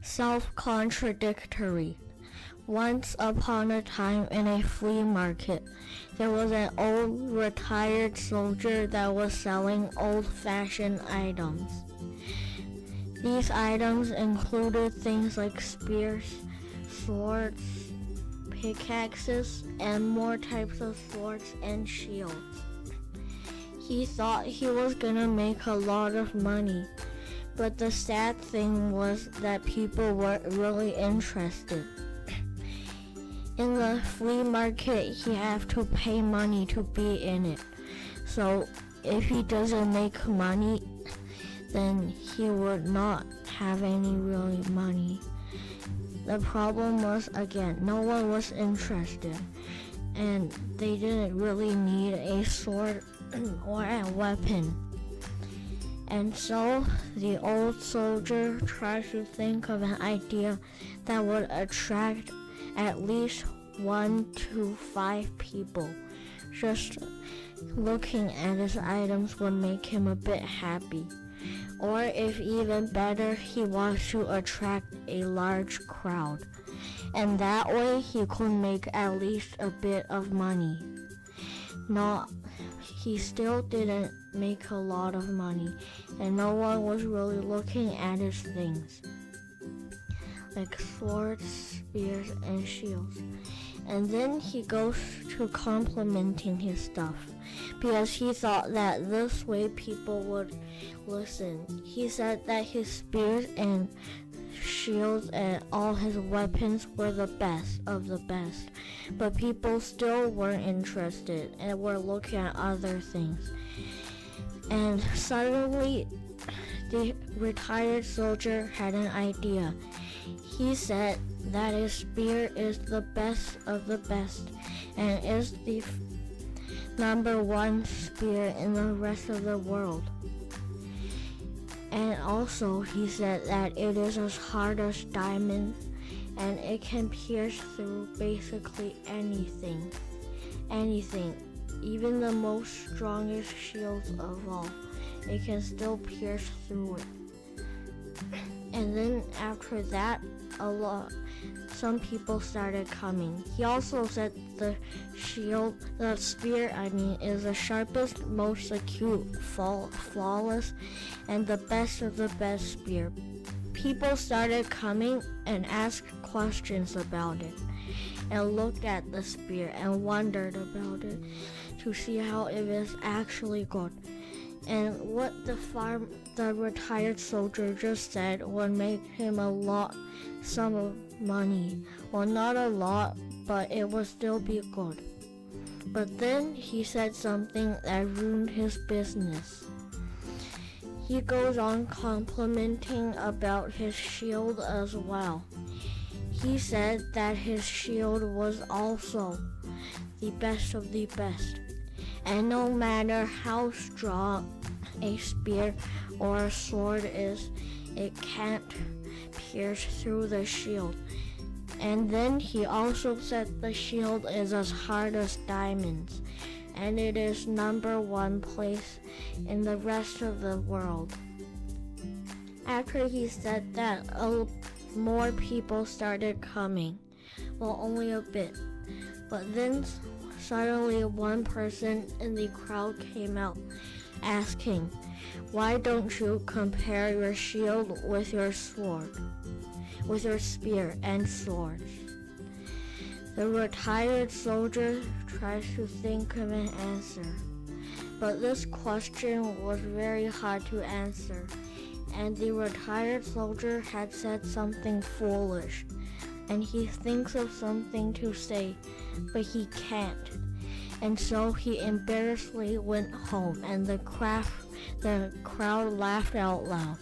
Self-contradictory. Once upon a time in a flea market, there was an old retired soldier that was selling old-fashioned items. These items included things like spears, swords, pickaxes, and more types of swords and shields. He thought he was gonna make a lot of money, but the sad thing was that people weren't really interested. In the flea market, he had to pay money to be in it. So if he doesn't make money, then he would not have any really money. The problem was, again, no one was interested, and they didn't really need a sword or a weapon. And so the old soldier tried to think of an idea that would attract at least 1 to 5 people. Just looking at his items would make him a bit happy. Or if even better, he wants to attract a large crowd. And that way he could make at least a bit of money. He still didn't make a lot of money, and no one was really looking at his things, like swords, spears, and shields. And then he goes to complimenting his stuff, because he thought that this way people would listen. He said that his spears and shields and all his weapons were the best of the best, but people still weren't interested and were looking at other things. And suddenly, the retired soldier had an idea. He said that his spear is the best of the best and is the number one spear in the rest of the world. And also, he said that it is as hard as diamonds, and it can pierce through basically anything, even the most strongest shields of all. It can still pierce through it. And then after that, some people started coming. He also said the spear, is the sharpest, most acute, flawless, and the best of the best spear. People started coming and asked questions about it, and looked at the spear and wondered about it to see how it was actually good. And what the retired soldier just said would make him some of money. Well, not a lot, but it would still be good. But then he said something that ruined his business. He goes on complimenting about his shield as well. He said that his shield was also the best of the best. And no matter how strong a spear or a sword is, it can't pierce through the shield. And then he also said the shield is as hard as diamonds, and it is number one place in the rest of the world. After he said that, more people started coming. Well, only a bit. But then suddenly one person in the crowd came out asking, "Why don't you compare your shield with your spear and sword?" The retired soldier tries to think of an answer, but this question was very hard to answer, and the retired soldier had said something foolish, and he thinks of something to say, but he can't. And so he embarrassedly went home, and the crowd laughed out loud.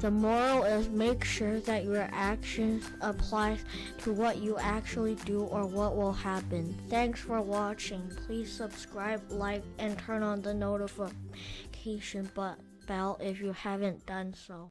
The moral is, make sure that your actions applies to what you actually do or what will happen. Thanks for watching. Please subscribe, like, and turn on the notification bell if you haven't done so.